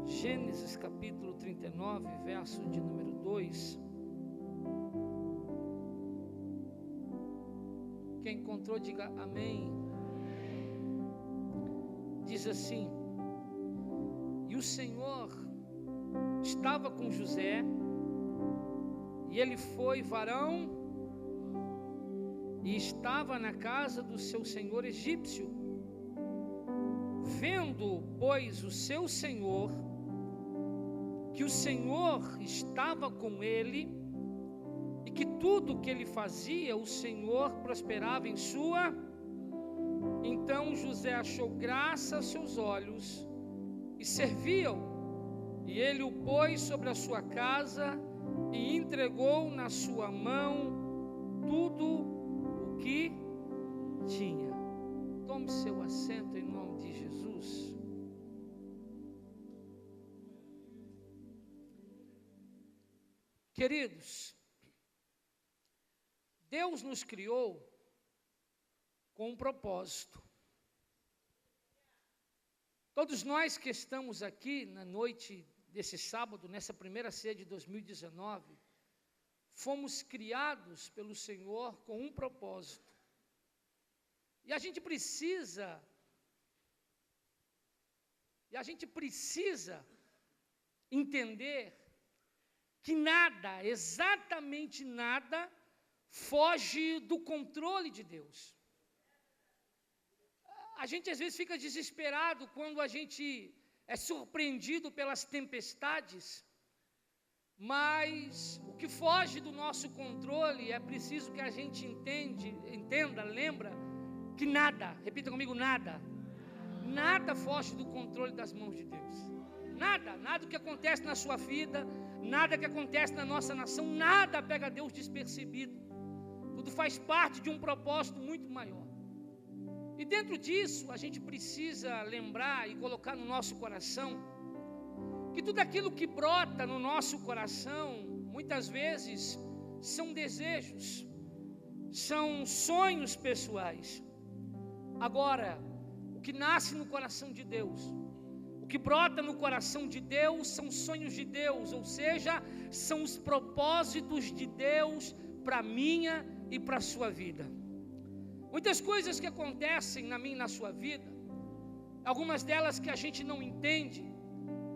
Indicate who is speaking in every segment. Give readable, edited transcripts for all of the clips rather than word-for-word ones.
Speaker 1: Gênesis capítulo 39, verso de número 2. Quem encontrou, diga amém. Diz assim: e o Senhor estava com José, e ele foi varão, e estava na casa do seu senhor egípcio. Vendo, pois, o seu senhor, que o Senhor estava com ele, e que tudo que ele fazia, o Senhor prosperava em sua. Então José achou graça aos seus olhos, e serviu-o, e ele o pôs sobre a sua casa, e entregou na sua mão tudo o que tinha. Tome seu assento em nome de Jesus. Queridos, Deus nos criou com um propósito. Todos nós que estamos aqui na noite desse sábado, nessa primeira ceia de 2019, fomos criados pelo Senhor com um propósito. E a gente precisa entender que nada, exatamente nada, foge do controle de Deus. A gente às vezes fica desesperado quando a gente é surpreendido pelas tempestades, mas o que foge do nosso controle é preciso que a gente entenda, lembra, que nada, repita comigo, nada foge do controle das mãos de Deus. Nada que acontece na sua vida, nada que acontece na nossa nação, nada pega Deus despercebido. Tudo faz parte de um propósito muito maior. E dentro disso, a gente precisa lembrar e colocar no nosso coração que tudo aquilo que brota no nosso coração, muitas vezes, são desejos, são sonhos pessoais. Agora, o que nasce no coração de Deus, o que brota no coração de Deus são sonhos de Deus, ou seja, são os propósitos de Deus para a minha e para a sua vida. Muitas coisas que acontecem na minha e na sua vida, algumas delas que a gente não entende,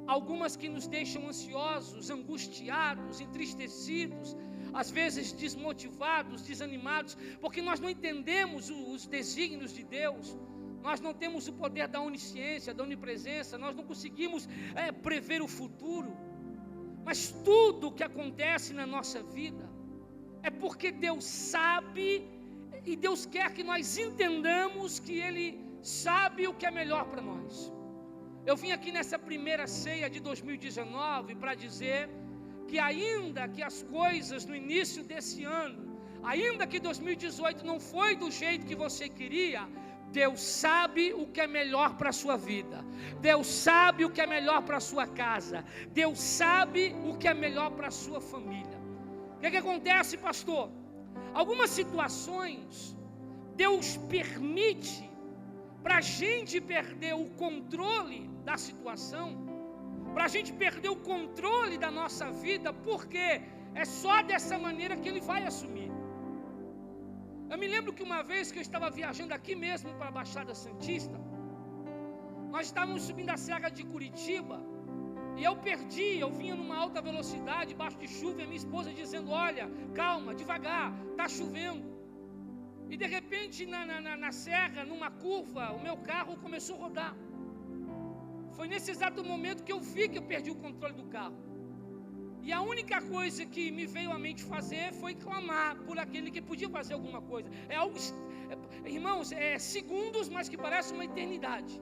Speaker 1: algumas que nos deixam ansiosos, angustiados, entristecidos, às vezes desmotivados, desanimados, porque nós não entendemos os desígnios de Deus. Nós não temos o poder da onisciência, da onipresença, nós não conseguimos prever o futuro. Mas tudo o que acontece na nossa vida é porque Deus sabe, e Deus quer que nós entendamos que Ele sabe o que é melhor para nós. Eu vim aqui nessa primeira ceia de 2019 para dizer que ainda que as coisas no início desse ano, ainda que 2018 não foi do jeito que você queria, Deus sabe o que é melhor para a sua vida. Deus sabe o que é melhor para a sua casa. Deus sabe o que é melhor para a sua família. O que acontece, pastor? Algumas situações Deus permite para a gente perder o controle da situação, para a gente perder o controle da nossa vida, porque é só dessa maneira que Ele vai assumir. Eu me lembro que uma vez que eu estava viajando aqui mesmo para a Baixada Santista, nós estávamos subindo a serra de Curitiba, e eu vinha numa alta velocidade, debaixo de chuva, e a minha esposa dizendo: olha, calma, devagar, está chovendo. E de repente na serra, numa curva, o meu carro começou a rodar. Foi nesse exato momento que eu vi que eu perdi o controle do carro. E a única coisa que me veio à mente fazer foi clamar por aquele que podia fazer alguma coisa. Irmãos, segundos, mas que parece uma eternidade.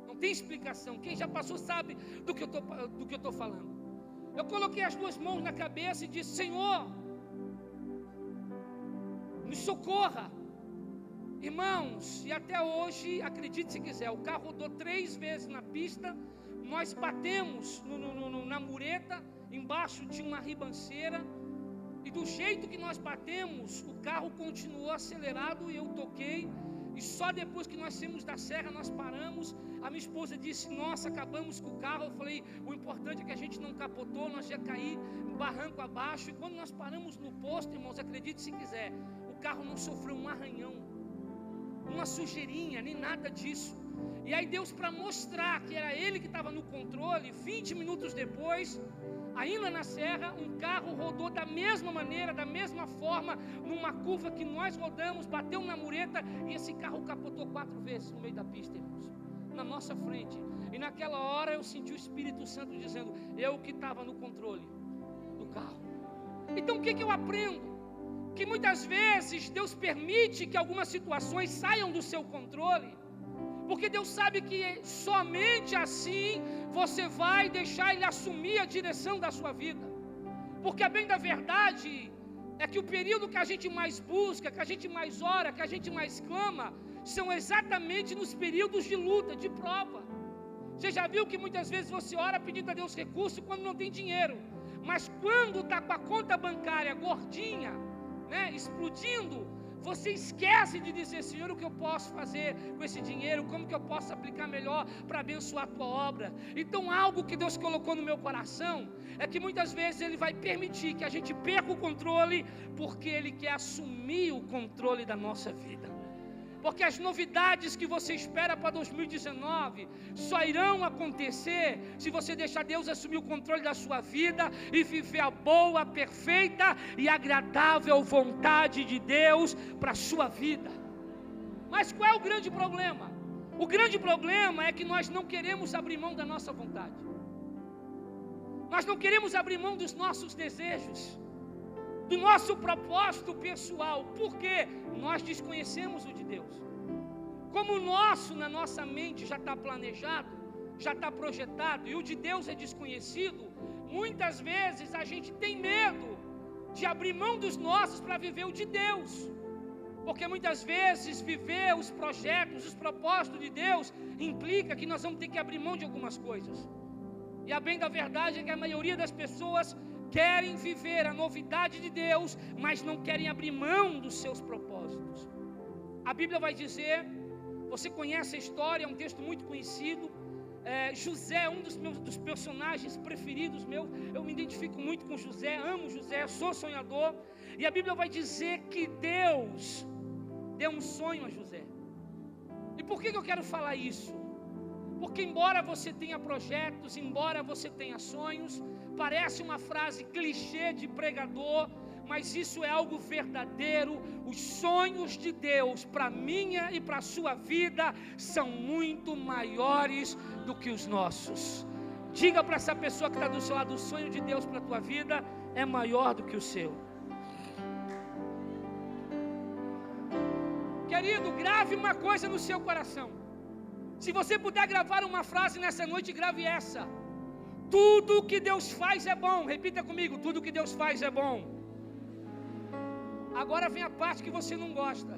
Speaker 1: Não tem explicação. Quem já passou sabe do que eu estou falando. Eu coloquei as duas mãos na cabeça e disse: Senhor, nos socorra. Irmãos, e até hoje, acredite se quiser, o carro rodou 3 vezes na pista. Nós batemos na mureta, embaixo de uma ribanceira, e do jeito que nós batemos, o carro continuou acelerado, e eu toquei, E só depois que nós saímos da serra, nós paramos. A minha esposa disse: nossa, acabamos com o carro. Eu falei: o importante é que a gente não capotou, nós ia cair barranco abaixo. E quando nós paramos no posto, irmãos, acredite se quiser, o carro não sofreu um arranhão, uma sujeirinha, nem nada disso. E aí Deus, para mostrar que era Ele que estava no controle, 20 minutos depois, ainda na serra, um carro rodou da mesma maneira, da mesma forma, numa curva que nós rodamos, bateu na mureta, e esse carro capotou 4 vezes no meio da pista, irmãos, na nossa frente. E naquela hora eu senti o Espírito Santo dizendo: eu que estava no controle do carro. Então o que eu aprendo? Que muitas vezes Deus permite que algumas situações saiam do seu controle, porque Deus sabe que somente assim você vai deixar Ele assumir a direção da sua vida. Porque a bem da verdade é que o período que a gente mais busca, que a gente mais ora, que a gente mais clama, são exatamente nos períodos de luta, de prova. Você já viu que muitas vezes você ora pedindo a Deus recurso quando não tem dinheiro, mas quando está com a conta bancária gordinha, né, explodindo, você esquece de dizer: Senhor, o que eu posso fazer com esse dinheiro? Como que eu posso aplicar melhor para abençoar a tua obra? Então algo que Deus colocou no meu coração é que muitas vezes Ele vai permitir que a gente perca o controle, porque Ele quer assumir o controle da nossa vida. Porque as novidades que você espera para 2019 só irão acontecer se você deixar Deus assumir o controle da sua vida e viver a boa, perfeita e agradável vontade de Deus para a sua vida. Mas qual é o grande problema? O grande problema é que nós não queremos abrir mão da nossa vontade. Nós não queremos abrir mão dos nossos desejos, do nosso propósito pessoal, porque nós desconhecemos o de Deus. Como o nosso, na nossa mente, já está planejado, já está projetado, e o de Deus é desconhecido, muitas vezes a gente tem medo de abrir mão dos nossos para viver o de Deus, porque muitas vezes viver os projetos, os propósitos de Deus, implica que nós vamos ter que abrir mão de algumas coisas. E a bem da verdade é que a maioria das pessoas querem viver a novidade de Deus, mas não querem abrir mão dos seus propósitos. A Bíblia vai dizer, você conhece a história, é um texto muito conhecido. José é um dos personagens preferidos meus. Eu me identifico muito com José, amo José, sou sonhador. E a Bíblia vai dizer que Deus deu um sonho a José. E por que eu quero falar isso? Porque embora você tenha projetos, embora você tenha sonhos, parece uma frase clichê de pregador, mas isso é algo verdadeiro. Os sonhos de Deus para minha e para a sua vida são muito maiores do que os nossos. Diga para essa pessoa que está do seu lado: o sonho de Deus para a tua vida é maior do que o seu. Querido, grave uma coisa no seu coração. Se você puder gravar uma frase nessa noite, grave essa: tudo que Deus faz é bom. Repita comigo: tudo que Deus faz é bom. Agora vem a parte que você não gosta.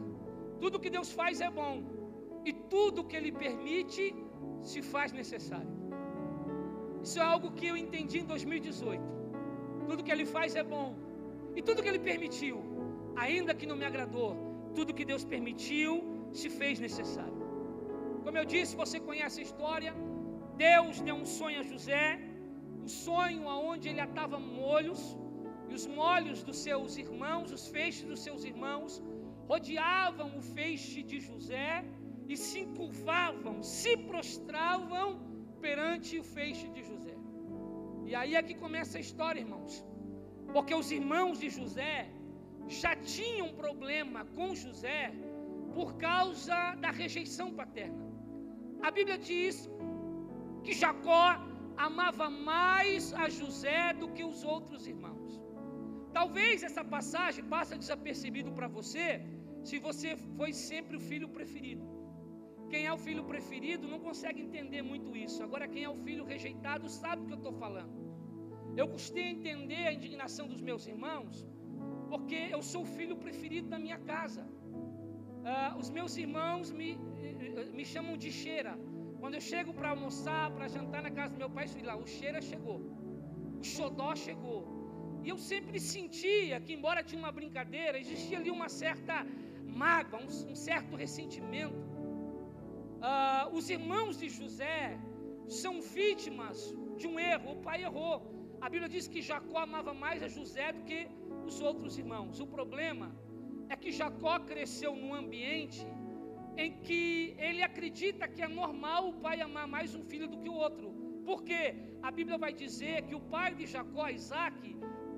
Speaker 1: Tudo que Deus faz é bom, e tudo que Ele permite se faz necessário. Isso é algo que eu entendi em 2018. Tudo que Ele faz é bom, e tudo que Ele permitiu, ainda que não me agradou, tudo que Deus permitiu se fez necessário. Como eu disse, você conhece a história. Deus deu um sonho a José, um sonho onde ele atava molhos, e os molhos dos seus irmãos, os feixes dos seus irmãos, rodeavam o feixe de José e se encurvavam, se prostravam perante o feixe de José. E aí é que começa a história, irmãos, porque os irmãos de José já tinham problema com José por causa da rejeição paterna. A Bíblia diz que Jacó amava mais a José do que os outros irmãos. Talvez essa passagem passe desapercebido para você, se você foi sempre o filho preferido. Quem é o filho preferido não consegue entender muito isso. Agora, quem é o filho rejeitado sabe o que eu estou falando. Eu custei a entender a indignação dos meus irmãos, porque eu sou o filho preferido da minha casa. Os meus irmãos me chamam de Cheira. Quando eu chego para almoçar, para jantar na casa do meu pai, eu digo lá: o Cheira chegou, o Xodó chegou. E eu sempre sentia que, embora tinha uma brincadeira, existia ali uma certa mágoa, um certo ressentimento. Os irmãos de José são vítimas de um erro. O pai errou. A Bíblia diz que Jacó amava mais a José do que os outros irmãos. O problema é que Jacó cresceu num ambiente em que ele acredita que é normal o pai amar mais um filho do que o outro. Porque a Bíblia vai dizer que o pai de Jacó, Isaac,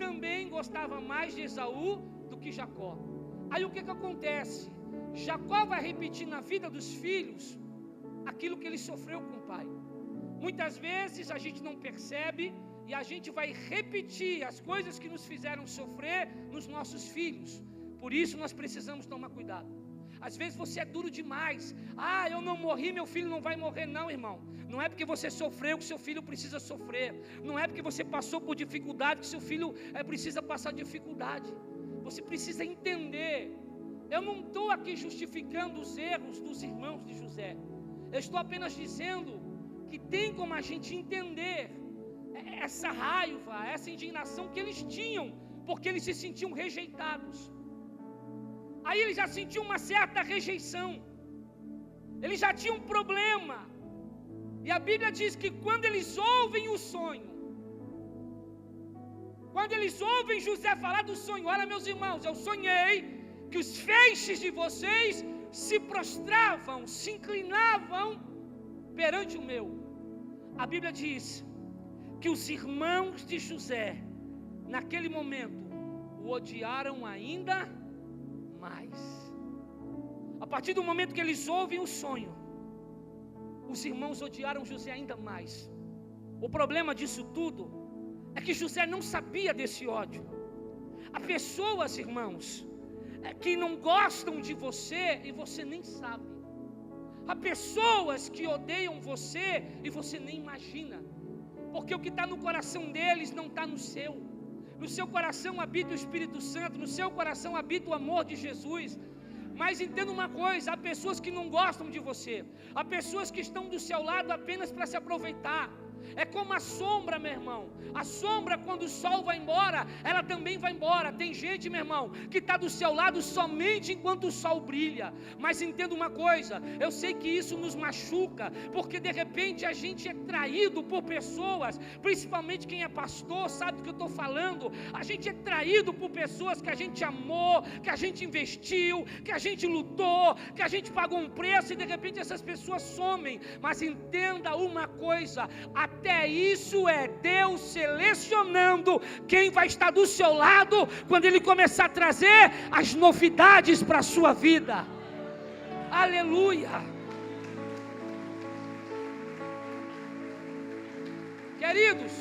Speaker 1: também gostava mais de Esaú do que Jacó. Aí o que acontece? Jacó vai repetir na vida dos filhos aquilo que ele sofreu com o pai. Muitas vezes a gente não percebe e a gente vai repetir as coisas que nos fizeram sofrer nos nossos filhos. Por isso nós precisamos tomar cuidado. Às vezes você é duro demais. Eu não morri, meu filho não vai morrer. Não, irmão. Não é porque você sofreu que seu filho precisa sofrer. Não é porque você passou por dificuldade que seu filho precisa passar dificuldade. Você precisa entender. Eu não estou aqui justificando os erros dos irmãos de José. Eu estou apenas dizendo que tem como a gente entender essa raiva, essa indignação que eles tinham, porque eles se sentiam rejeitados. Aí eles já sentiam uma certa rejeição, eles já tinham um problema. E a Bíblia diz que quando eles ouvem o sonho, quando eles ouvem José falar do sonho, olha meus irmãos, eu sonhei que os feixes de vocês se prostravam, se inclinavam perante o meu. A Bíblia diz que os irmãos de José, naquele momento, o odiaram ainda mais. A partir do momento que eles ouvem o sonho, os irmãos odiaram José ainda mais. O problema disso tudo é que José não sabia desse ódio. Há pessoas, irmãos, que não gostam de você e você nem sabe. Há pessoas que odeiam você e você nem imagina, porque o que está no coração deles não está no seu. No seu coração habita o Espírito Santo, no seu coração habita o amor de Jesus. Mas entenda uma coisa, há pessoas que não gostam de você, há pessoas que estão do seu lado apenas para se aproveitar. É como a sombra, meu irmão. A sombra, quando o sol vai embora, ela também vai embora. Tem gente, meu irmão, que está do seu lado somente enquanto o sol brilha. Mas entenda uma coisa, eu sei que isso nos machuca, porque de repente a gente é traído por pessoas, principalmente quem é pastor sabe do que eu estou falando. A gente é traído por pessoas que a gente amou, que a gente investiu, que a gente lutou, que a gente pagou um preço, e de repente essas pessoas somem. Mas entenda uma coisa, até isso é Deus selecionando quem vai estar do seu lado quando Ele começar a trazer as novidades para a sua vida. Aleluia! Queridos,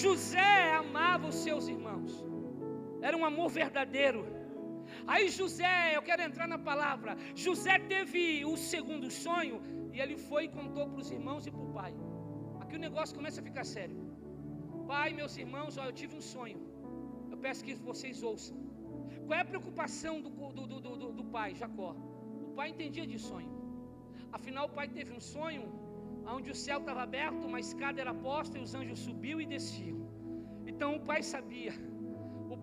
Speaker 1: José amava os seus irmãos, era um amor verdadeiro. Aí José, eu quero entrar na palavra. José teve o segundo sonho e ele foi e contou para os irmãos e para o pai. Aqui o negócio começa a ficar sério. Pai, meus irmãos, eu tive um sonho. Eu peço que vocês ouçam. Qual é a preocupação do pai, Jacó? O pai entendia de sonho. Afinal, o pai teve um sonho onde o céu estava aberto, uma escada era posta e os anjos subiam e desciam. Então o pai sabia.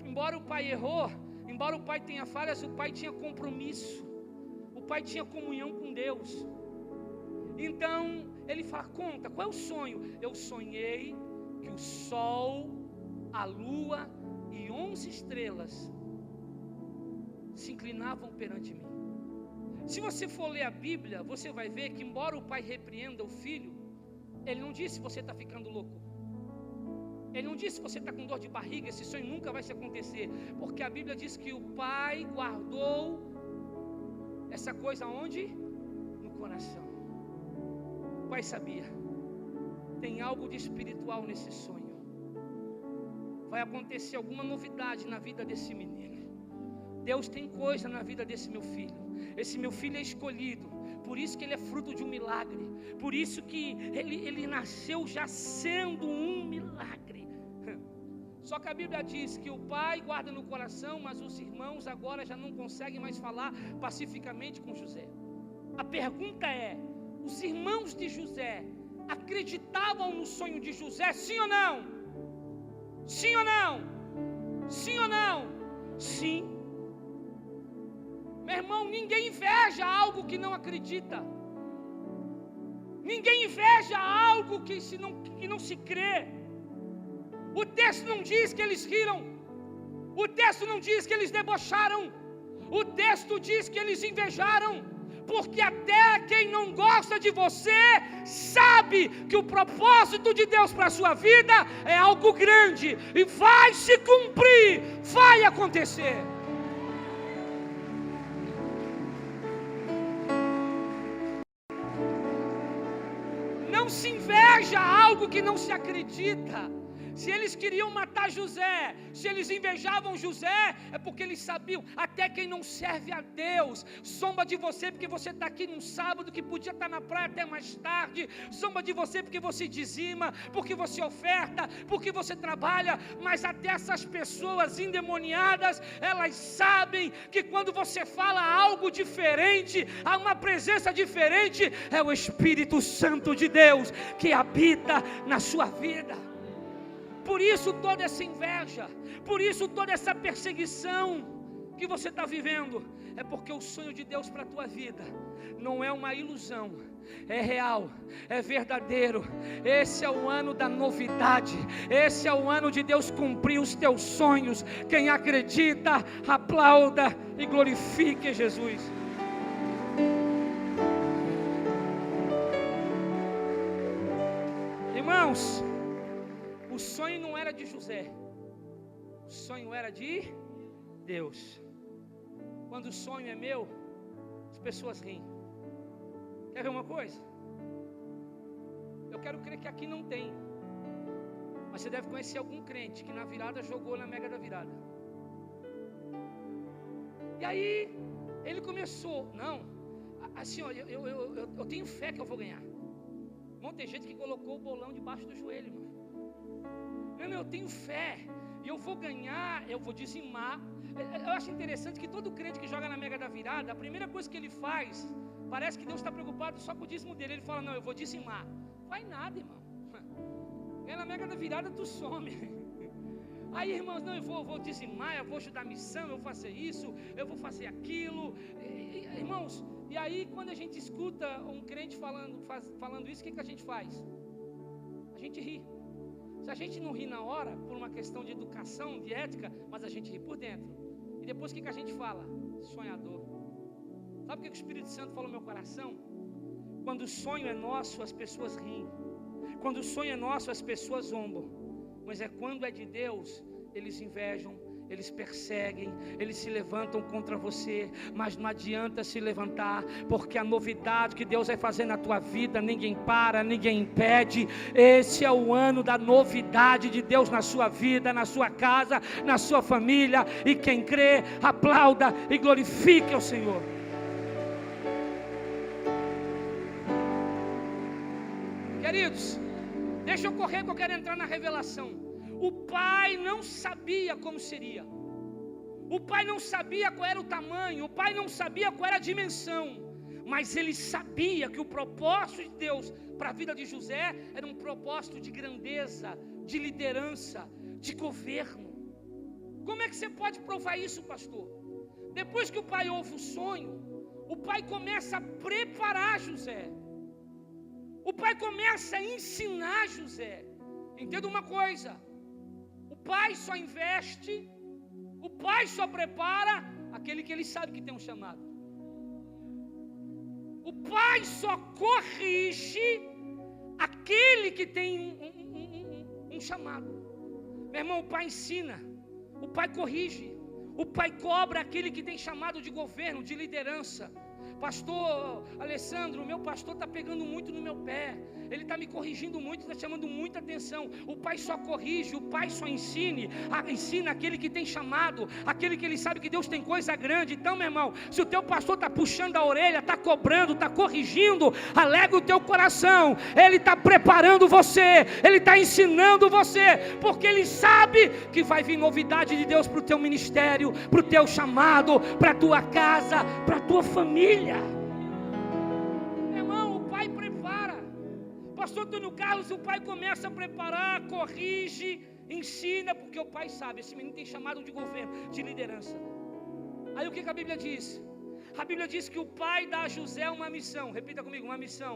Speaker 1: Embora o pai errou, embora o pai tenha falhas, o pai tinha compromisso. O pai tinha comunhão com Deus. Então ele fala, conta, qual é o sonho? Eu sonhei que o sol, a lua e 11 estrelas se inclinavam perante mim. Se você for ler a Bíblia, você vai ver que embora o pai repreenda o filho, ele não disse você está ficando louco. Ele não disse você está com dor de barriga, esse sonho nunca vai se acontecer. Porque a Bíblia diz que o pai guardou essa coisa onde? No coração. O pai sabia, tem algo de espiritual nesse sonho. Vai acontecer alguma novidade na vida desse menino. Deus tem coisa na vida desse meu filho. Esse meu filho é escolhido, por isso que ele é fruto de um milagre. Por isso que ele nasceu já sendo um milagre. Só que a Bíblia diz que o pai guarda no coração, mas os irmãos agora já não conseguem mais falar pacificamente com José. A pergunta é, os irmãos de José acreditavam no sonho de José, sim ou não? Sim ou não? Sim ou não? Sim. Meu irmão, ninguém inveja algo que não acredita. Ninguém inveja algo que não se crê. O texto não diz que eles riram. O texto não diz que eles debocharam. O texto diz que eles invejaram. Porque até quem não gosta de você sabe que o propósito de Deus para a sua vida é algo grande e vai se cumprir, vai acontecer. Não se inveja algo que não se acredita. Se eles queriam matar José, se eles invejavam José, é porque eles sabiam, até quem não serve a Deus, zomba de você porque você está aqui num sábado que podia estar na praia até mais tarde, zomba de você porque você dizima, porque você oferta, porque você trabalha, mas até essas pessoas endemoniadas, elas sabem que quando você fala algo diferente, há uma presença diferente, é o Espírito Santo de Deus que habita na sua vida. Por isso toda essa inveja, por isso toda essa perseguição que você está vivendo, é porque o sonho de Deus para a tua vida não é uma ilusão, é real, é verdadeiro. Esse é o ano da novidade, esse é o ano de Deus cumprir os teus sonhos. Quem acredita, aplauda e glorifique Jesus. Irmãos, o sonho não era de José, o sonho era de Deus. Quando o sonho é meu, as pessoas riem. Quer ver uma coisa? Eu quero crer que aqui não tem, mas você deve conhecer algum crente que na virada jogou na mega da virada. E aí ele começou, não, assim, ó, eu tenho fé que eu vou ganhar. Irmão, tem gente que colocou o bolão debaixo do joelho, irmão. Eu tenho fé, e eu vou ganhar, eu vou dizimar. Eu acho interessante que todo crente que joga na mega da virada, a primeira coisa que ele faz, parece que Deus está preocupado só com o dízimo dele. Ele fala, não, eu vou dizimar. Vai nada, irmão. É na mega da virada tu some. Aí, irmãos, não, eu vou dizimar, eu vou ajudar a missão, eu vou fazer isso, eu vou fazer aquilo. Irmãos, e aí quando a gente escuta um crente falando isso, o que a gente faz? A gente ri. Se a gente não ri na hora, por uma questão de educação, de ética, mas a gente ri por dentro. E depois o que a gente fala? Sonhador. Sabe o que o Espírito Santo falou no meu coração? Quando o sonho é nosso, as pessoas riem. Quando o sonho é nosso, as pessoas zombam. Mas é quando é de Deus, eles invejam, eles perseguem, eles se levantam contra você. Mas não adianta se levantar, porque a novidade que Deus vai fazer na tua vida, ninguém para, ninguém impede. Esse é o ano da novidade de Deus na sua vida, na sua casa, na sua família. E quem crê, aplauda e glorifique ao Senhor. Queridos, deixa eu correr que eu quero entrar na revelação. O pai não sabia como seria. O pai não sabia qual era o tamanho. O pai não sabia qual era a dimensão. Mas ele sabia que o propósito de Deus para a vida de José era um propósito de grandeza, de liderança, de governo. Como é que você pode provar isso, pastor? Depois que o pai ouve o sonho, o pai começa a preparar José. O pai começa a ensinar José. Entenda uma coisa: o pai só investe, o pai só prepara aquele que ele sabe que tem um chamado. O pai só corrige aquele que tem um chamado. Meu irmão, o pai ensina, o pai corrige, o pai cobra aquele que tem chamado de governo, de liderança. Pastor Alessandro, meu pastor está pegando muito no meu pé, ele está me corrigindo muito, está chamando muita atenção. O pai só corrige, o pai só ensina aquele que tem chamado, aquele que ele sabe que Deus tem coisa grande. Então, meu irmão, se o teu pastor está puxando a orelha, está cobrando, está corrigindo, alegra o teu coração. Ele está preparando você, ele está ensinando você, porque ele sabe que vai vir novidade de Deus para o teu ministério, para o teu chamado, para a tua casa, para a tua família. Meu irmão, o pai prepara. Pastor Antônio Carlos, o pai começa a preparar, corrige, ensina, porque o pai sabe, esse menino tem chamado de governo, de liderança. Aí o que a Bíblia diz? A Bíblia diz que o pai dá a José uma missão. Repita comigo, uma missão.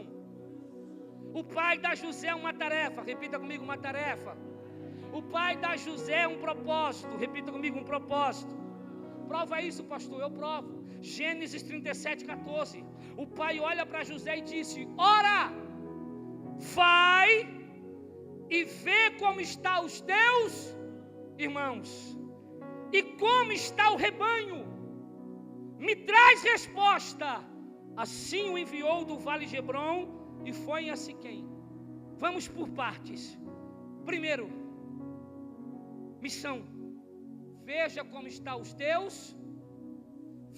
Speaker 1: O pai dá a José uma tarefa. Repita comigo, uma tarefa. O pai dá a José um propósito. Repita comigo, um propósito. Prova isso, pastor, eu provo. Gênesis 37, 14. O pai olha para José e disse: ora, vai e vê como estão os teus irmãos e como está o rebanho. Me traz resposta. Assim o enviou do vale de Hebrom e foi em Siquém. Vamos por partes. Primeiro, missão. Veja como estão os teus.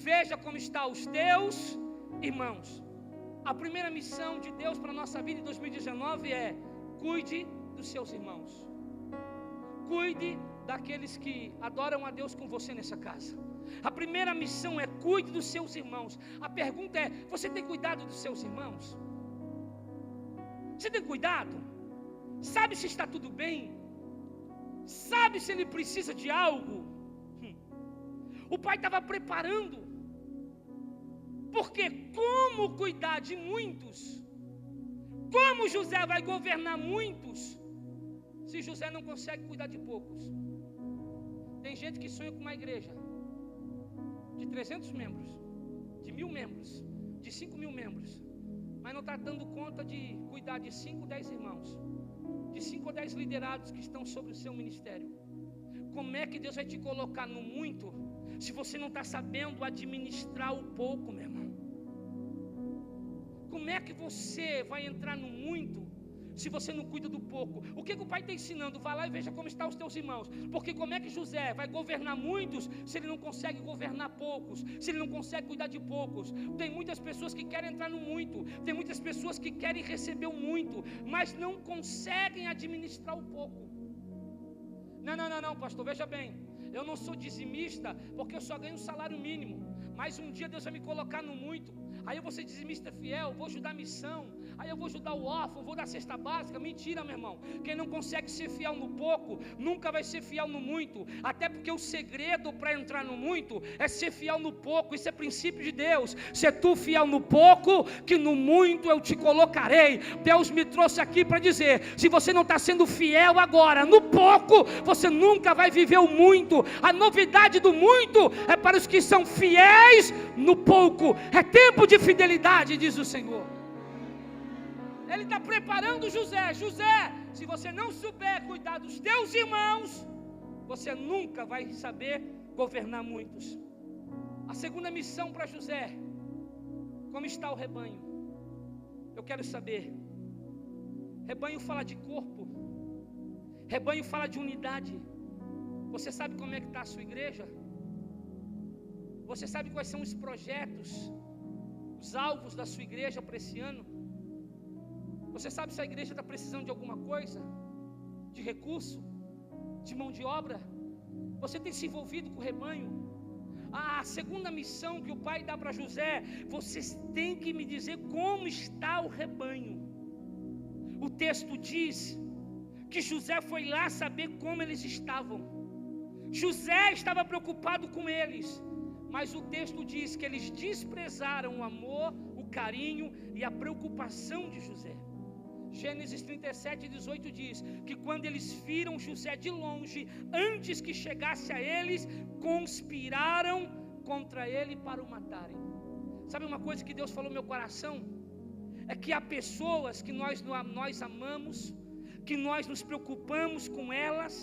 Speaker 1: Veja como estão os teus irmãos. A primeira missão de Deus para a nossa vida em 2019 é: cuide dos seus irmãos. Cuide daqueles que adoram a Deus com você nessa casa. A primeira missão é: cuide dos seus irmãos. A pergunta é: você tem cuidado dos seus irmãos? Você tem cuidado? Sabe se está tudo bem? Sabe se ele precisa de algo? O pai estava preparando, porque como cuidar de muitos? Como José vai governar muitos, se José não consegue cuidar de poucos? Tem gente que sonha com uma igreja de 300 membros, de 1000 membros, de 5.000 membros, mas não está dando conta de cuidar de 5 ou 10 irmãos, de 5 ou 10 liderados que estão sobre o seu ministério. Como é que Deus vai te colocar no muito, se você não está sabendo administrar o pouco, meu irmão? Como é que você vai entrar no muito, se você não cuida do pouco? O que o pai está ensinando? Vai lá e veja como estão os teus irmãos. Porque como é que José vai governar muitos, se ele não consegue governar poucos, se ele não consegue cuidar de poucos? Tem muitas pessoas que querem entrar no muito, tem muitas pessoas que querem receber o muito, mas não conseguem administrar o pouco. Não, pastor, veja bem, eu não sou dizimista, porque eu só ganho um salário mínimo, mas um dia Deus vai me colocar no muito. Aí eu vou ser dizimista fiel, vou ajudar a missão, aí eu vou ajudar o órfão, vou dar cesta básica. Mentira, meu irmão. Quem não consegue ser fiel no pouco, nunca vai ser fiel no muito. Até porque o segredo para entrar no muito é ser fiel no pouco. Isso é princípio de Deus. Se tu fiel no pouco, que no muito eu te colocarei. Deus me trouxe aqui para dizer: se você não está sendo fiel agora no pouco, você nunca vai viver o muito. A novidade do muito é para os que são fiéis no pouco. É tempo de fidelidade, diz o Senhor. Ele está preparando José. José, se você não souber cuidar dos teus irmãos, você nunca vai saber governar muitos. A segunda missão para José: como está o rebanho? Eu quero saber. Rebanho fala de corpo, rebanho fala de unidade. Você sabe como é que está a sua igreja? Você sabe quais são os projetos, os alvos da sua igreja para esse ano? Você sabe se a igreja está precisando de alguma coisa? De recurso? De mão de obra? Você tem se envolvido com o rebanho? A segunda missão que o pai dá para José: vocês têm que me dizer como está o rebanho. O texto diz que José foi lá saber como eles estavam. José estava preocupado com eles, mas o texto diz que eles desprezaram o amor, o carinho e a preocupação de José. Gênesis 37, 18 diz que quando eles viram José de longe, antes que chegasse a eles, conspiraram contra ele para o matarem. Sabe uma coisa que Deus falou no meu coração? É que há pessoas que nós amamos, que nós nos preocupamos com elas,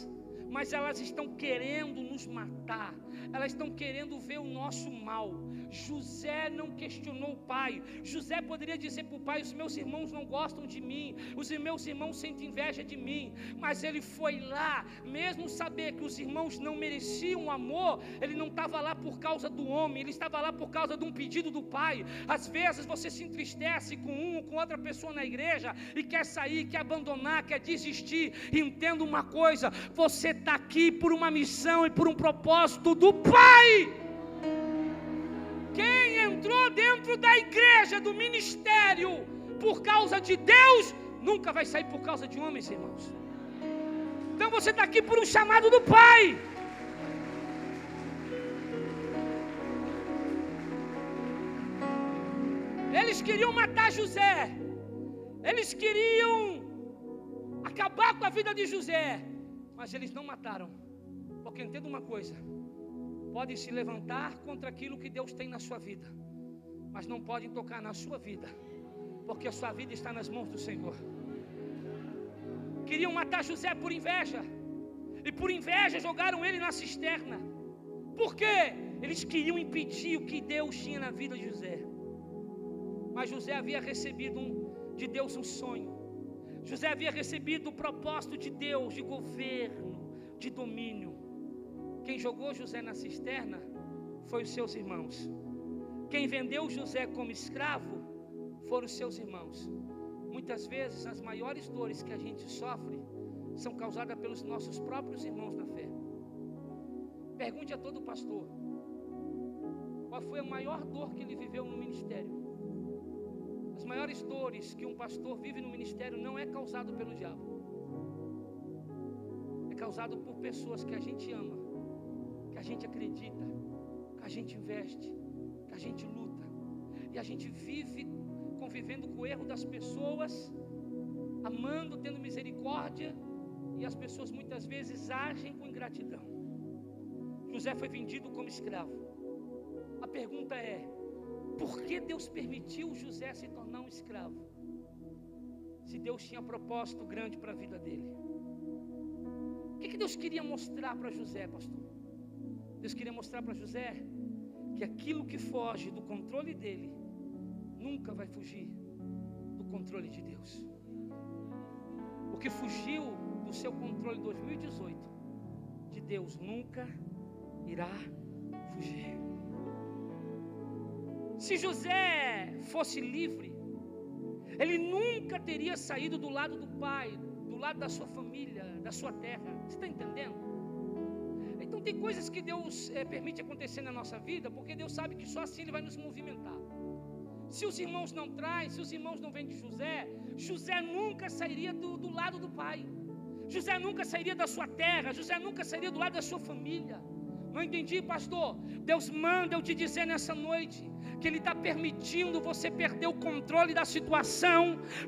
Speaker 1: mas elas estão querendo nos matar, elas estão querendo ver o nosso mal. José não questionou o pai. José poderia dizer para o pai: os meus irmãos não gostam de mim, os meus irmãos sentem inveja de mim, mas ele foi lá, mesmo saber que os irmãos não mereciam amor, ele não estava lá por causa do homem, ele estava lá por causa de um pedido do pai. Às vezes você se entristece com outra pessoa na igreja e quer sair, quer abandonar, quer desistir. Entenda uma coisa: você está aqui por uma missão e por um propósito do Pai. Quem entrou dentro da igreja, do ministério, por causa de Deus, nunca vai sair por causa de homens, irmãos. Então você está aqui por um chamado do Pai. Eles queriam matar José. Eles queriam acabar com a vida de José. Mas eles não mataram. Porque entenda uma coisa: podem se levantar contra aquilo que Deus tem na sua vida, mas não podem tocar na sua vida, porque a sua vida está nas mãos do Senhor. Queriam matar José por inveja, e por inveja jogaram ele na cisterna. Por quê? Eles queriam impedir o que Deus tinha na vida de José. Mas José havia recebido de Deus um sonho. José havia recebido o propósito de Deus, de governo, de domínio. Quem jogou José na cisterna foi os seus irmãos. Quem vendeu José como escravo foram os seus irmãos. Muitas vezes as maiores dores que a gente sofre são causadas pelos nossos próprios irmãos na fé. Pergunte a todo pastor qual foi a maior dor que ele viveu no ministério. As maiores dores que um pastor vive no ministério não é causado pelo diabo, é causado por pessoas que a gente ama, que a gente acredita, que a gente investe, que a gente luta, e a gente vive convivendo com o erro das pessoas, amando, tendo misericórdia, e as pessoas muitas vezes agem com ingratidão. José foi vendido como escravo. A pergunta é: por que Deus permitiu José se tornar um escravo, se Deus tinha propósito grande para a vida dele? O que Deus queria mostrar para José, pastor? Deus queria mostrar para José que aquilo que foge do controle dele nunca vai fugir do controle de Deus. O que fugiu do seu controle em 2018, de Deus nunca irá fugir. Se José fosse livre, ele nunca teria saído do lado do pai, do lado da sua família, da sua terra. Você está entendendo? Então tem coisas que Deus permite acontecer na nossa vida, porque Deus sabe que só assim Ele vai nos movimentar. Se os irmãos não trazem, se os irmãos não vêm de José, José nunca sairia do lado do pai. José nunca sairia da sua terra, José nunca sairia do lado da sua família. Não entendi, pastor? Deus manda eu te dizer nessa noite que Ele está permitindo você perder o controle da situação,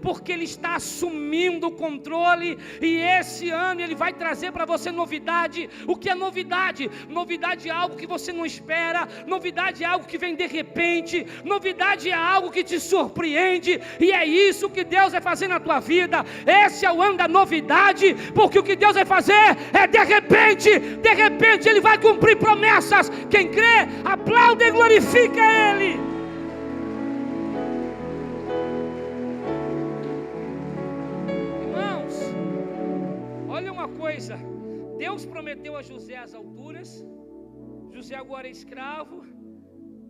Speaker 1: porque Ele está assumindo o controle, e esse ano Ele vai trazer para você novidade. O que é novidade? Novidade é algo que você não espera, novidade é algo que vem de repente, novidade é algo que te surpreende, e é isso que Deus vai fazer na tua vida. Esse é o ano da novidade, porque o que Deus vai fazer é de repente Ele vai cumprir promessas. Quem crê, aplaude e glorifica Ele. Irmãos, olha uma coisa: Deus prometeu a José as alturas. José agora é escravo,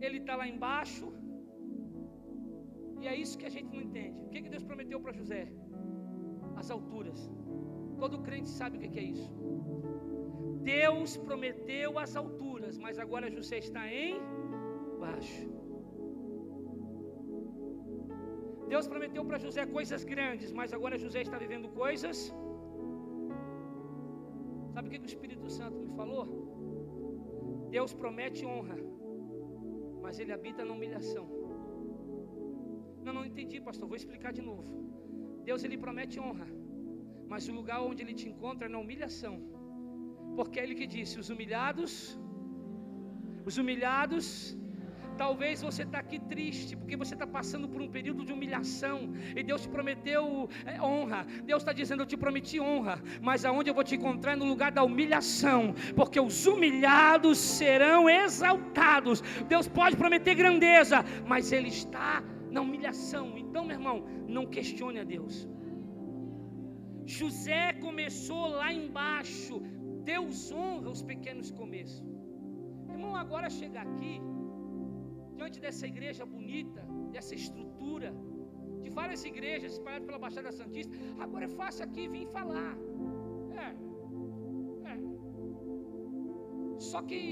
Speaker 1: ele está lá embaixo, e é isso que a gente não entende. O que Deus prometeu para José? As alturas. Todo crente sabe o que é isso. Deus prometeu as alturas, mas agora José está embaixo. Deus prometeu para José coisas grandes, mas agora José está vivendo coisas. Sabe o que o Espírito Santo me falou? Deus promete honra, mas Ele habita na humilhação. Não entendi, pastor, vou explicar de novo. Deus, Ele promete honra, mas o lugar onde Ele te encontra é na humilhação. Porque é Ele que disse: os humilhados. Talvez você está aqui triste, porque você está passando por um período de humilhação, e Deus te prometeu honra. Deus está dizendo: eu te prometi honra, mas aonde eu vou te encontrar é no lugar da humilhação, porque os humilhados serão exaltados. Deus pode prometer grandeza, mas Ele está na humilhação. Então, meu irmão, não questione a Deus. José começou lá embaixo. Deus honra os pequenos começos. Irmão, agora chega aqui, diante dessa igreja bonita, dessa estrutura, de várias igrejas espalhadas pela Baixada Santista, agora é fácil aqui vir falar. Só que,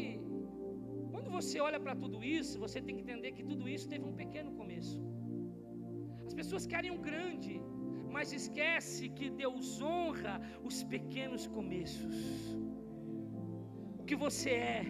Speaker 1: quando você olha para tudo isso, você tem que entender que tudo isso teve um pequeno começo. As pessoas querem um grande, mas esquece que Deus honra os pequenos começos. O que você é,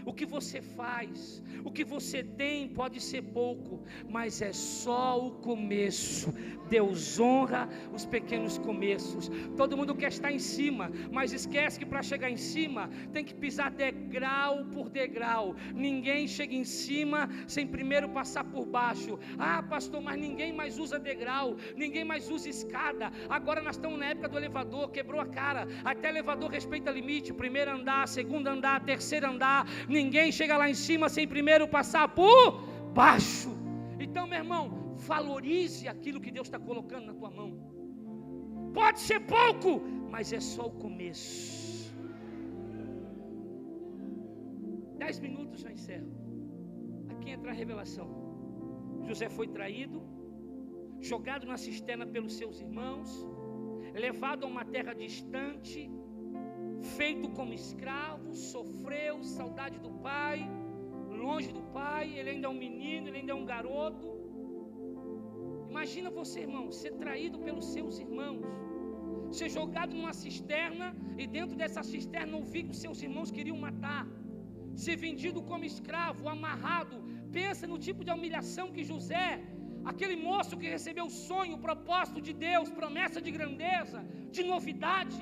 Speaker 1: o que você faz, o que você tem pode ser pouco, mas é só o começo. Deus honra os pequenos começos. Todo mundo quer estar em cima, mas esquece que para chegar em cima tem que pisar degrau por degrau. Ninguém chega em cima sem primeiro passar por baixo. Ah, pastor, mas ninguém mais usa degrau, ninguém mais usa escada. Agora nós estamos na época do elevador, quebrou a cara. Até elevador respeita limite, primeiro andar, segundo andar, terceiro andar. Ninguém chega lá em cima sem primeiro passar por baixo. Então, meu irmão, valorize aquilo que Deus está colocando na tua mão. Pode ser pouco, mas é só o começo. 10 minutos já encerro. Aqui entra a revelação. José foi traído, jogado na cisterna pelos seus irmãos, levado a uma terra distante, feito como escravo, sofreu saudade do pai, longe do pai. Ele ainda é um menino, ele ainda é um garoto. Imagina você, irmão, ser traído pelos seus irmãos, ser jogado numa cisterna e dentro dessa cisterna ouvir que os seus irmãos queriam matar, ser vendido como escravo, amarrado. Pensa no tipo de humilhação que José, aquele moço que recebeu o sonho, o propósito de Deus, promessa de grandeza, de novidade.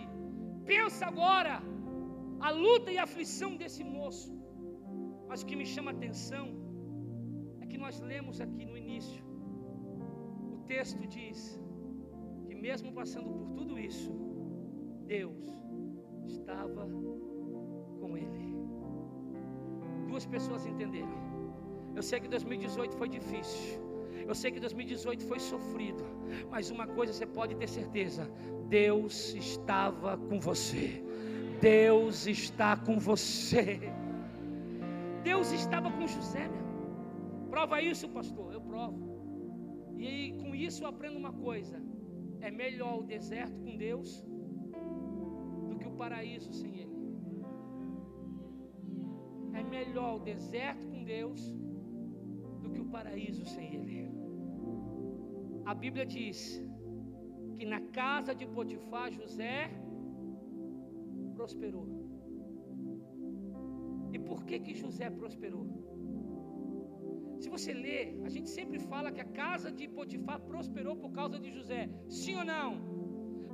Speaker 1: Pensa agora a luta e a aflição desse moço. Mas o que me chama a atenção é que nós lemos aqui no início, o texto diz que mesmo passando por tudo isso, Deus estava com ele. Duas pessoas entenderam. Eu sei que 2018 foi difícil, eu sei que 2018 foi sofrido, mas uma coisa você pode ter certeza: Deus estava com você. Deus está com você. Deus estava com José, meu. Prova isso, pastor. Eu provo. E com isso eu aprendo uma coisa: é melhor o deserto com Deus do que o paraíso sem Ele. É melhor o deserto com Deus do que o paraíso sem Ele. A Bíblia diz que na casa de Potifar, José prosperou. E por que José prosperou? Se você ler, a gente sempre fala que a casa de Potifar prosperou por causa de José. Sim ou não?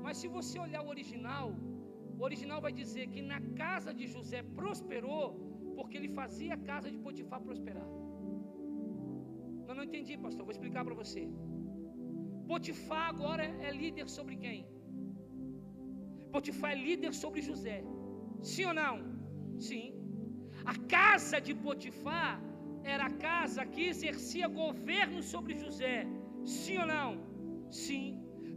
Speaker 1: Mas se você olhar o original vai dizer que na casa de José prosperou porque ele fazia a casa de Potifar prosperar. Não entendi, pastor, vou explicar para você. Potifar agora é líder sobre quem? Potifar é líder sobre José. Sim ou não? Sim. A casa de Potifar era a casa que exercia governo sobre José. Sim ou não? Sim.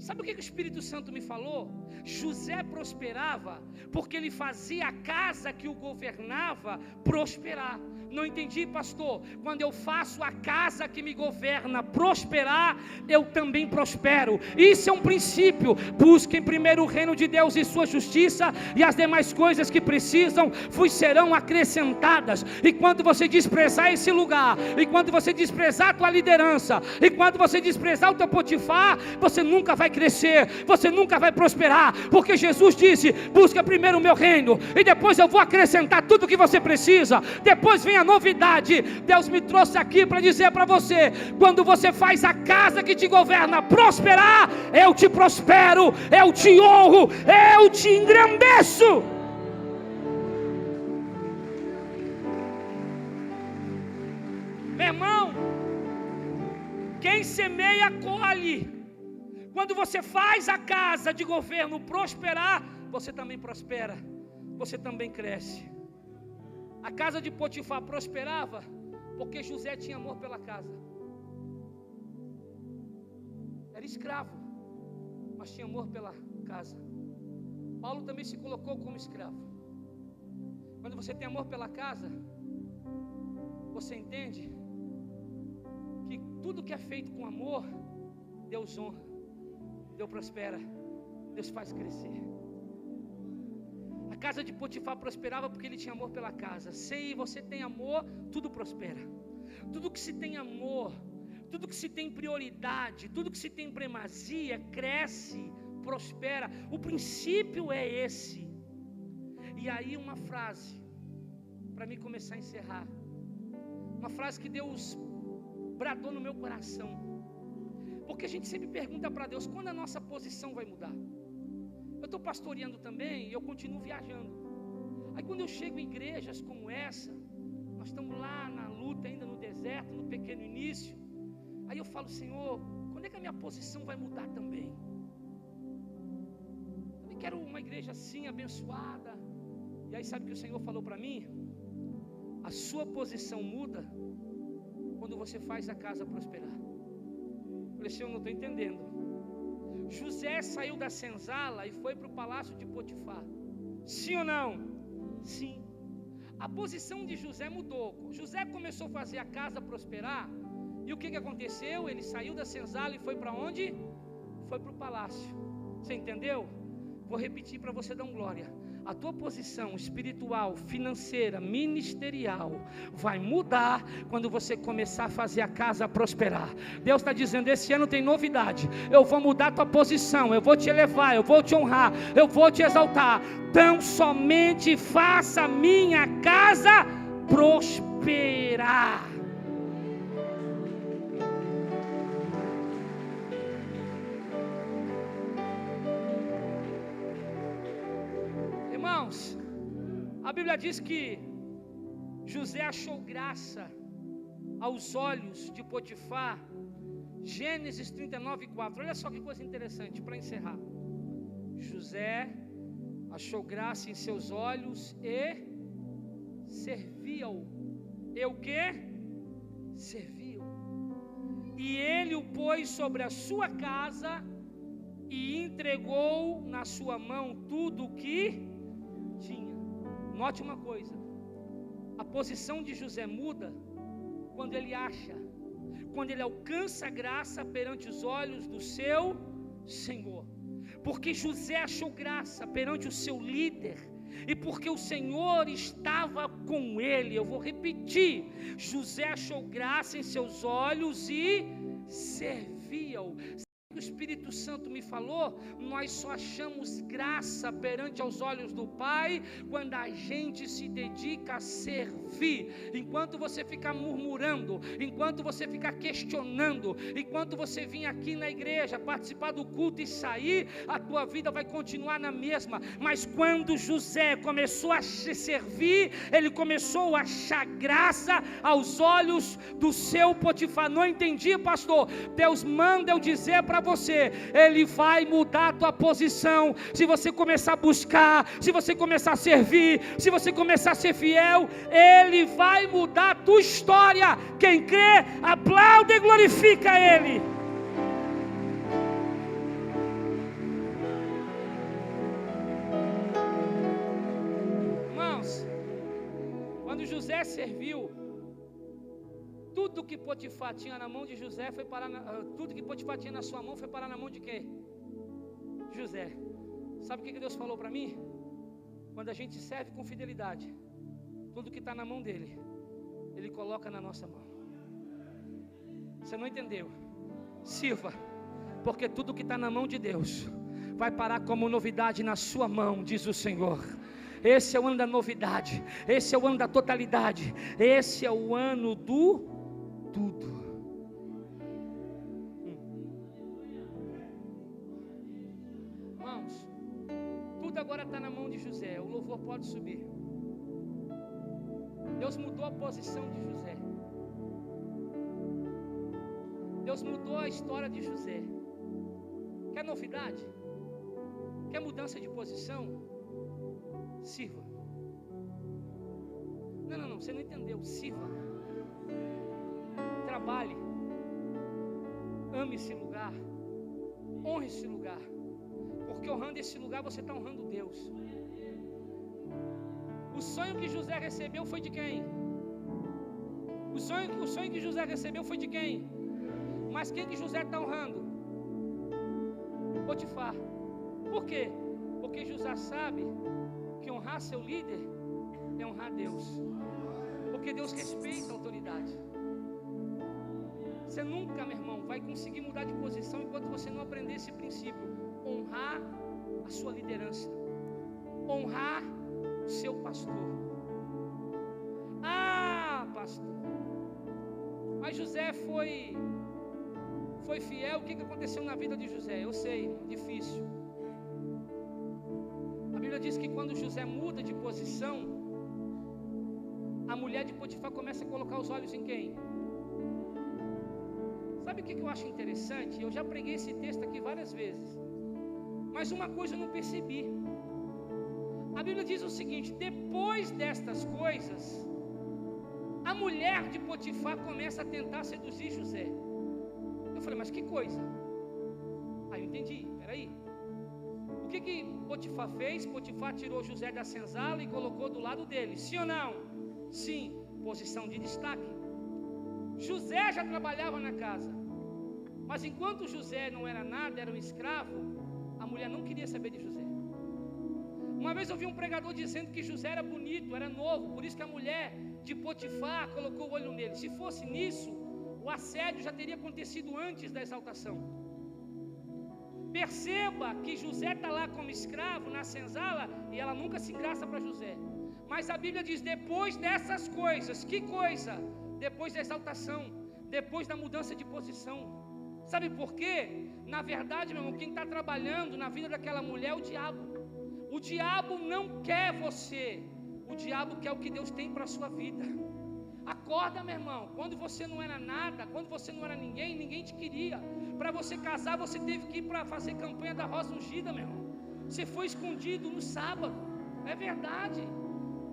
Speaker 1: Sabe o que o Espírito Santo me falou? José prosperava porque ele fazia a casa que o governava prosperar. Não entendi, pastor. Quando eu faço a casa que me governa prosperar, eu também prospero. Isso é um princípio. Busquem primeiro o reino de Deus e sua justiça, e as demais coisas que precisam vos serão acrescentadas. E quando você desprezar esse lugar, e quando você desprezar a tua liderança, e quando você desprezar o teu Potifar, você nunca vai crescer, você nunca vai prosperar, porque Jesus disse: busca primeiro o meu reino, e depois eu vou acrescentar tudo o que você precisa. Depois vem a novidade. Deus me trouxe aqui para dizer para você: quando você faz a casa que te governa prosperar, eu te prospero, eu te honro, eu te engrandeço. Meu irmão, quem semeia colhe. Quando você faz a casa de governo prosperar, você também prospera, você também cresce. A casa de Potifar prosperava porque José tinha amor pela casa. Era escravo, mas tinha amor pela casa. Paulo também se colocou como escravo. Quando você tem amor pela casa, você entende que tudo que é feito com amor, Deus honra, Deus prospera, Deus faz crescer. A casa de Potifar prosperava porque ele tinha amor pela casa. Se você tem amor, tudo prospera. Tudo que se tem amor, tudo que se tem prioridade, tudo que se tem primazia, cresce, prospera. O princípio é esse. E aí uma frase para mim começar a encerrar. Uma frase que Deus bradou no meu coração. Porque a gente sempre pergunta para Deus, quando a nossa posição vai mudar? Eu estou pastoreando também e eu continuo viajando. Aí quando eu chego em igrejas como essa, nós estamos lá na luta ainda no deserto, no pequeno início. Aí eu falo, Senhor, quando é que a minha posição vai mudar também? Eu quero uma igreja assim, abençoada. E aí sabe o que o Senhor falou para mim? A sua posição muda quando você faz a casa prosperar. Eu falei, Senhor, não estou entendendo. José saiu da senzala e foi para o palácio de Potifar. Sim ou não? Sim. A posição de José mudou. José começou a fazer a casa prosperar. E o que aconteceu? Ele saiu da senzala e foi para onde? Foi para o palácio. Você entendeu? Vou repetir para você dar um glória. A tua posição espiritual, financeira, ministerial vai mudar quando você começar a fazer a casa prosperar. Deus está dizendo, esse ano tem novidade. Eu vou mudar a tua posição, eu vou te elevar, eu vou te honrar, eu vou te exaltar. Tão somente faça a minha casa prosperar. A Bíblia diz que José achou graça aos olhos de Potifar. Gênesis 39:4. Olha só que coisa interessante para encerrar. José achou graça em seus olhos e serviu. E o que? Serviu. E ele o pôs sobre a sua casa e entregou na sua mão tudo o que tinha. Note uma coisa, a posição de José muda quando ele acha, quando ele alcança a graça perante os olhos do seu Senhor. Porque José achou graça perante o seu líder, e porque o Senhor estava com ele. Eu vou repetir, José achou graça em seus olhos e serviu-o. O Espírito Santo me falou, nós só achamos graça perante aos olhos do Pai quando a gente se dedica a servir. Enquanto você ficar murmurando, enquanto você ficar questionando, enquanto você vir aqui na igreja, participar do culto e sair, a tua vida vai continuar na mesma. Mas quando José começou a se servir, ele começou a achar graça aos olhos do seu Potifar. Não entendi, pastor? Deus manda eu dizer para você, ele vai mudar a tua posição. Se você começar a buscar, se você começar a servir, se você começar a ser fiel, ele vai mudar a tua história. Quem crê, aplaude e glorifica ele. Irmãos, quando José serviu, tudo que Potifar tinha na mão de José foi parar tudo que Potifar tinha na sua mão foi parar na mão de quem? José. Sabe o que Deus falou para mim? Quando a gente serve com fidelidade, tudo que está na mão dele, ele coloca na nossa mão. Você não entendeu? Sirva, porque tudo que está na mão de Deus vai parar como novidade na sua mão, diz o Senhor. Esse é o ano da novidade, esse é o ano da totalidade, esse é o ano do tudo. Irmãos, tudo agora está na mão de José. O louvor pode subir. Deus mudou a posição de José. Deus mudou a história de José. Quer novidade? Quer mudança de posição? Sirva. Não, você não entendeu. Sirva. Trabalhe, ame esse lugar, honre esse lugar, porque honrando esse lugar você está honrando Deus. O sonho que José recebeu foi de quem? O sonho que José recebeu foi de quem? Mas quem que José está honrando? Potifar. Por quê? Porque José sabe que honrar seu líder é honrar Deus, porque Deus respeita a autoridade. Você nunca, meu irmão, vai conseguir mudar de posição enquanto você não aprender esse princípio. Honrar a sua liderança, honrar o seu pastor. pastor. Mas José foi fiel. O que aconteceu na vida de José? Eu sei, difícil. A Bíblia diz que quando José muda de posição, a mulher de Potifar começa a colocar os olhos em quem? Sabe o que eu acho interessante? Eu já preguei esse texto aqui várias vezes, mas uma coisa eu não percebi. A Bíblia diz o seguinte: depois destas coisas, a mulher de Potifar começa a tentar seduzir José. Eu falei, mas que coisa? Aí eu entendi, peraí. O que Potifar fez? Potifar tirou José da senzala e colocou do lado dele, sim ou não? Sim, posição de destaque. José já trabalhava na casa, mas enquanto José não era nada, era um escravo, a mulher não queria saber de José. Uma vez eu vi um pregador dizendo que José era bonito, era novo, por isso que a mulher de Potifar colocou o olho nele. Se fosse nisso, o assédio já teria acontecido antes da exaltação. Perceba que José está lá como escravo na senzala e ela nunca se engraça para José. Mas a Bíblia diz, depois dessas coisas, que coisa? Depois da exaltação, depois da mudança de posição. Sabe por quê? Na verdade, meu irmão, quem está trabalhando na vida daquela mulher é o diabo. O diabo não quer você, o diabo quer o que Deus tem para a sua vida. Acorda, meu irmão. Quando você não era nada, quando você não era ninguém, ninguém te queria. Para você casar, você teve que ir para fazer campanha da rosa ungida, meu irmão. Você foi escondido no sábado, é verdade,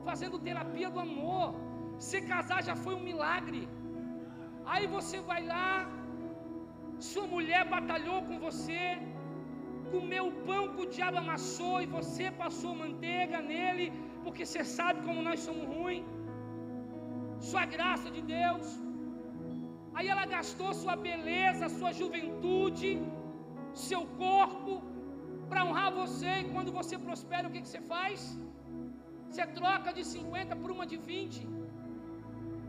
Speaker 1: fazendo terapia do amor. Se casar já foi um milagre. Aí você vai lá, sua mulher batalhou com você, comeu o pão que o diabo amassou e você passou manteiga nele, porque você sabe como nós somos ruins. Sua graça de Deus. Aí ela gastou sua beleza, sua juventude, seu corpo para honrar você. E quando você prospera, o que você faz? Você troca de 50 por uma de 20.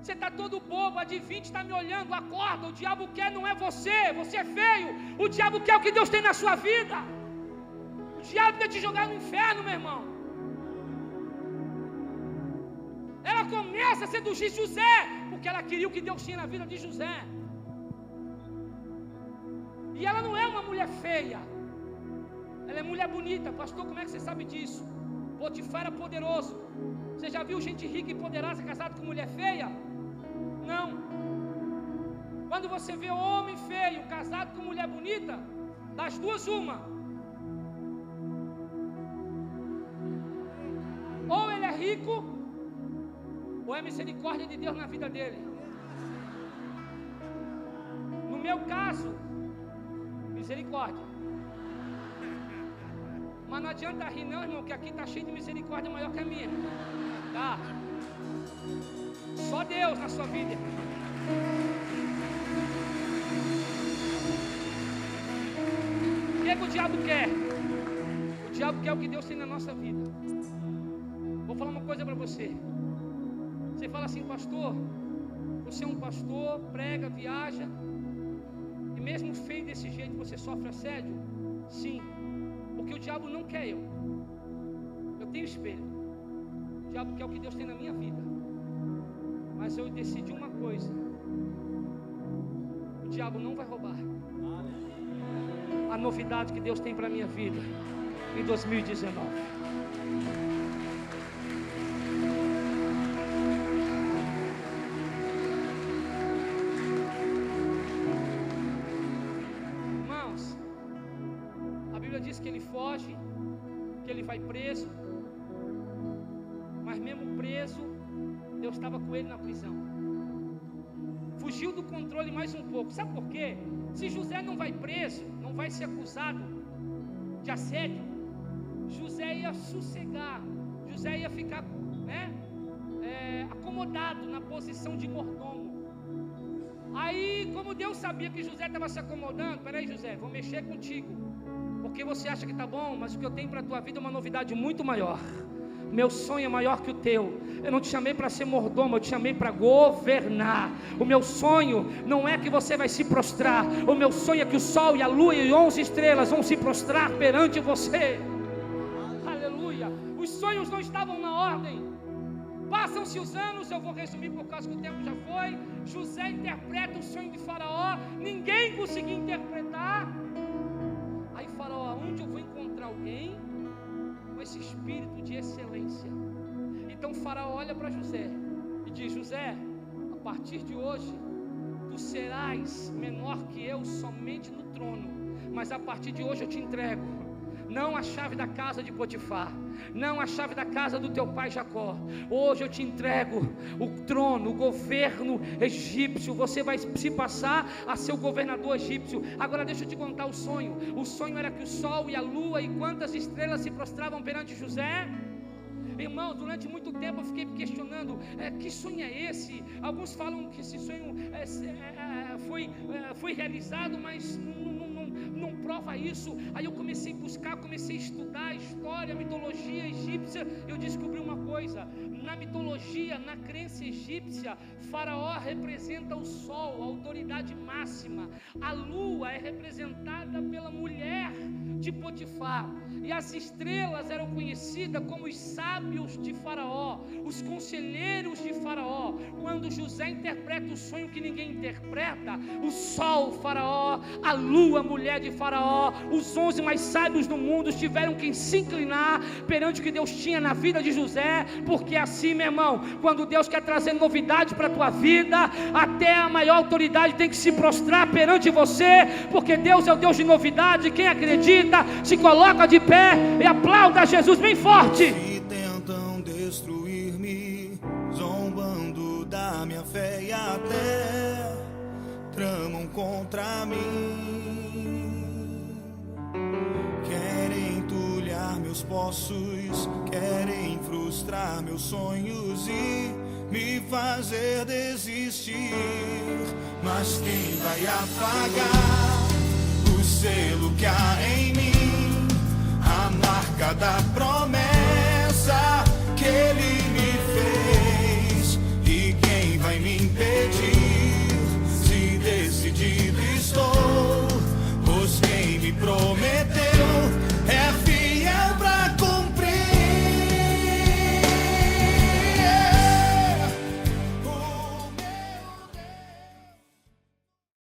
Speaker 1: Você está todo bobo, a de 20 está me olhando. Acorda, o diabo quer não é você, você é feio. O diabo quer o que Deus tem na sua vida. O diabo quer te jogar no inferno, meu irmão. Ela começa a seduzir José, porque ela queria o que Deus tinha na vida de José. E ela não é uma mulher feia, ela é mulher bonita. Pastor, como é que você sabe disso? Potifar era poderoso. Você já viu gente rica e poderosa casada com mulher feia? Não. Quando você vê homem feio casado com mulher bonita, das duas uma: ou ele é rico, ou é misericórdia de Deus na vida dele. No meu caso, misericórdia. Mas não adianta rir não, irmão, que aqui está cheio de misericórdia maior que a minha. Tá? Só Deus na sua vida. O que é que o diabo quer? O diabo quer o que Deus tem na nossa vida. Vou falar uma coisa para você. Você fala assim, pastor, você é um pastor, prega, viaja, e mesmo feio desse jeito você sofre assédio? Sim, porque o diabo não quer eu. Eu tenho espelho. O diabo quer o que Deus tem na minha vida. Mas eu decidi uma coisa: o diabo não vai roubar a novidade que Deus tem para a minha vida em 2019. Que ele foge, que ele vai preso, mas mesmo preso, Deus estava com ele na prisão. Fugiu do controle mais um pouco. Sabe por quê? Se José não vai preso, não vai ser acusado de assédio, José ia sossegar, José ia ficar, acomodado na posição de mordomo. Aí, como Deus sabia que José estava se acomodando, peraí, José, vou mexer contigo. Porque você acha que está bom, mas o que eu tenho para a tua vida é uma novidade muito maior. Meu sonho é maior que o teu. Eu não te chamei para ser mordomo, eu te chamei para governar. O meu sonho não é que você vai se prostrar. O meu sonho é que o sol e a lua e 11 estrelas vão se prostrar perante você. Aleluia. Os sonhos não estavam na ordem. Passam-se os anos, eu vou resumir por causa que o tempo já foi. José interpreta o sonho de Faraó, ninguém conseguiu interpretar. Aí Faraó, onde eu vou encontrar alguém com esse espírito de excelência? Então Faraó olha para José e diz: José, a partir de hoje tu serás menor que eu somente no trono, mas a partir de hoje eu te entrego não a chave da casa de Potifar, não a chave da casa do teu pai Jacó. Hoje eu te entrego o trono, o governo egípcio. Você vai se passar a ser o governador egípcio. Agora deixa eu te contar o sonho. O sonho era que o sol e a lua e quantas estrelas se prostravam perante José. Irmãos, durante muito tempo eu fiquei questionando, que sonho é esse? Alguns falam que esse sonho foi realizado, mas não prova isso. Aí eu comecei a buscar, comecei a estudar a história, a mitologia egípcia. Eu descobri uma coisa: na mitologia, na crença egípcia, Faraó representa o sol, a autoridade máxima. A lua é representada pela mulher de Potifar, e as estrelas eram conhecidas como os sábios de Faraó, os conselheiros de Faraó. Quando José interpreta o sonho que ninguém interpreta, o sol, Faraó, a lua, mulher de Faraó, os 11 mais sábios do mundo tiveram que se inclinar perante o que Deus tinha na vida de José. Porque assim, meu irmão, quando Deus quer trazer novidade para a tua vida, até a maior autoridade tem que se prostrar perante você, porque Deus é o Deus de novidade. Quem acredita, se coloca de pé e aplauda Jesus bem forte.
Speaker 2: Se tentam destruir-me, zombando da minha fé, e até tramam contra mim. Querem entulhar meus poços, querem frustrar meus sonhos e me fazer desistir. Mas quem vai apagar o selo que há em mim, a marca da promessa